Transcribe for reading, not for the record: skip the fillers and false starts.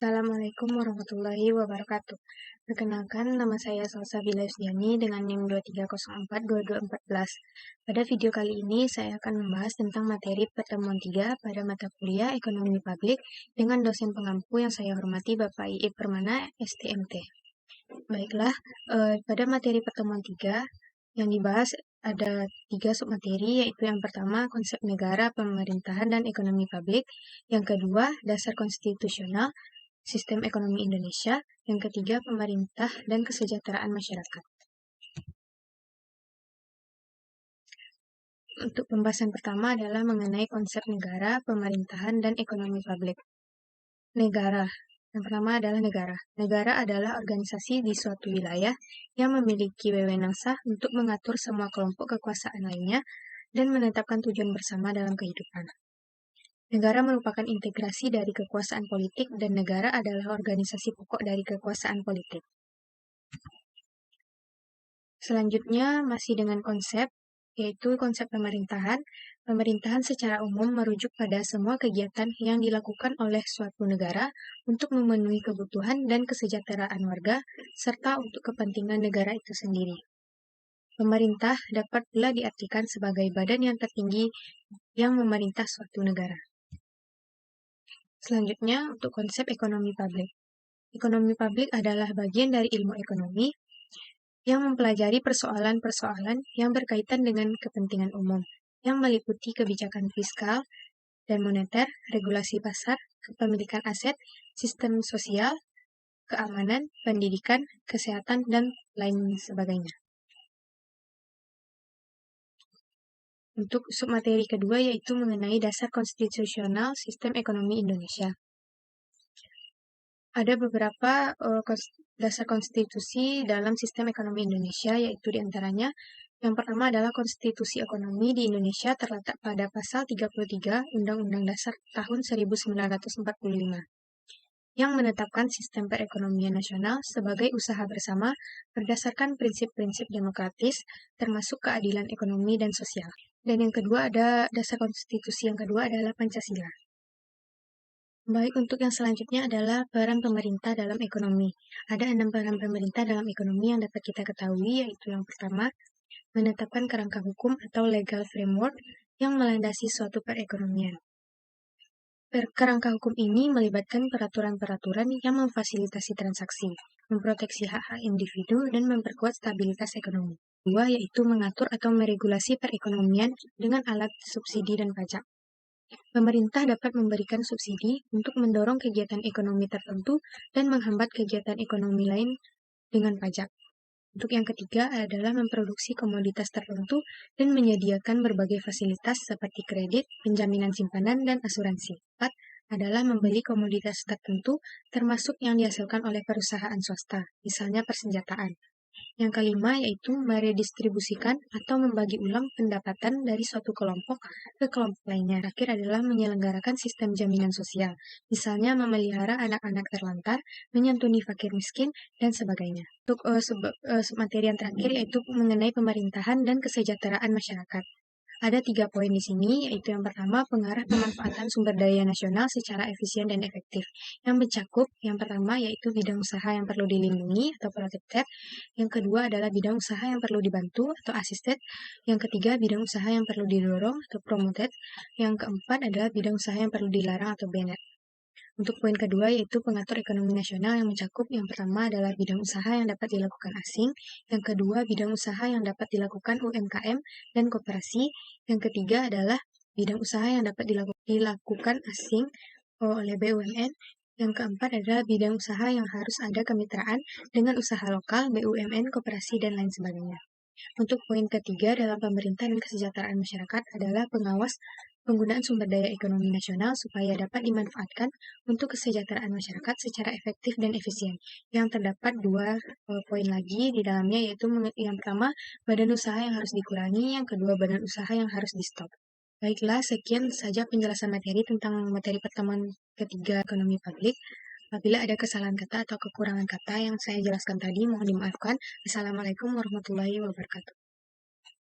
Assalamualaikum warahmatullahi wabarakatuh. Perkenalkan, nama saya Salsabila Yusdiani dengan NIM 23042214. Pada video kali ini, saya akan membahas tentang materi pertemuan 3 pada mata kuliah Ekonomi Publik dengan dosen pengampu yang saya hormati Bapak Iip Permana, STMT. Baiklah, pada materi pertemuan 3 yang dibahas ada 3 submateri, yaitu yang pertama konsep negara, pemerintahan, dan ekonomi publik, yang kedua dasar konstitusional, sistem ekonomi Indonesia, yang ketiga pemerintah dan kesejahteraan masyarakat. Untuk pembahasan pertama adalah mengenai konsep negara, pemerintahan, dan ekonomi publik. Negara. Yang pertama adalah negara. Negara adalah organisasi di suatu wilayah yang memiliki wewenang sah untuk mengatur semua kelompok kekuasaan lainnya dan menetapkan tujuan bersama dalam kehidupan. Negara merupakan integrasi dari kekuasaan politik dan negara adalah organisasi pokok dari kekuasaan politik. Selanjutnya masih dengan konsep, yaitu konsep pemerintahan. Pemerintahan secara umum merujuk pada semua kegiatan yang dilakukan oleh suatu negara untuk memenuhi kebutuhan dan kesejahteraan warga, serta untuk kepentingan negara itu sendiri. Pemerintah dapat pula diartikan sebagai badan yang tertinggi yang memerintah suatu negara. Selanjutnya, untuk konsep ekonomi publik. Ekonomi publik adalah bagian dari ilmu ekonomi yang mempelajari persoalan-persoalan yang berkaitan dengan kepentingan umum, yang meliputi kebijakan fiskal dan moneter, regulasi pasar, kepemilikan aset, sistem sosial, keamanan, pendidikan, kesehatan, dan lain sebagainya. Untuk submateri kedua yaitu mengenai dasar konstitusional sistem ekonomi Indonesia. Ada beberapa dasar konstitusi dalam sistem ekonomi Indonesia, yaitu diantaranya yang pertama adalah konstitusi ekonomi di Indonesia terletak pada pasal 33 Undang-Undang Dasar tahun 1945 yang menetapkan sistem perekonomian nasional sebagai usaha bersama berdasarkan prinsip-prinsip demokratis termasuk keadilan ekonomi dan sosial. Dan yang kedua ada dasar konstitusi yang kedua adalah Pancasila. Baik, untuk yang selanjutnya adalah peran pemerintah dalam ekonomi. Ada 6 peran pemerintah dalam ekonomi yang dapat kita ketahui, yaitu yang pertama, menetapkan kerangka hukum atau legal framework yang melandasi suatu perekonomian. Kerangka hukum ini melibatkan peraturan-peraturan yang memfasilitasi transaksi, memproteksi hak-hak individu, dan memperkuat stabilitas ekonomi. Dua, yaitu mengatur atau meregulasi perekonomian dengan alat subsidi dan pajak. Pemerintah dapat memberikan subsidi untuk mendorong kegiatan ekonomi tertentu dan menghambat kegiatan ekonomi lain dengan pajak. Untuk yang ketiga adalah memproduksi komoditas tertentu dan menyediakan berbagai fasilitas seperti kredit, penjaminan simpanan, dan asuransi. 4 adalah membeli komoditas tertentu termasuk yang dihasilkan oleh perusahaan swasta, misalnya persenjataan. Yang kelima yaitu meredistribusikan atau membagi ulang pendapatan dari suatu kelompok ke kelompok lainnya. Terakhir adalah menyelenggarakan sistem jaminan sosial, misalnya memelihara anak-anak terlantar, menyantuni fakir miskin, dan sebagainya. Untuk submateri yang terakhir yaitu mengenai pemerintahan dan kesejahteraan masyarakat. Ada 3 poin di sini, yaitu yang pertama, pengarah pemanfaatan sumber daya nasional secara efisien dan efektif. Yang mencakup, yang pertama, yaitu bidang usaha yang perlu dilindungi atau protected. Yang kedua adalah bidang usaha yang perlu dibantu atau assisted. Yang ketiga, bidang usaha yang perlu didorong atau promoted. Yang keempat adalah bidang usaha yang perlu dilarang atau banned. Untuk poin kedua yaitu pengatur ekonomi nasional yang mencakup yang pertama adalah bidang usaha yang dapat dilakukan asing, yang kedua bidang usaha yang dapat dilakukan UMKM dan koperasi, yang ketiga adalah bidang usaha yang dapat dilakukan asing oleh BUMN, yang keempat adalah bidang usaha yang harus ada kemitraan dengan usaha lokal, BUMN, koperasi, dan lain sebagainya. Untuk poin ketiga dalam pemerintah dan kesejahteraan masyarakat adalah pengawas penggunaan sumber daya ekonomi nasional supaya dapat dimanfaatkan untuk kesejahteraan masyarakat secara efektif dan efisien. Yang terdapat 2 poin lagi di dalamnya, yaitu yang pertama, badan usaha yang harus dikurangi, yang kedua, badan usaha yang harus di-stop. Baiklah, sekian saja penjelasan materi tentang materi pertemuan ketiga ekonomi publik. Apabila ada kesalahan kata atau kekurangan kata yang saya jelaskan tadi, mohon dimaafkan. Assalamualaikum warahmatullahi wabarakatuh.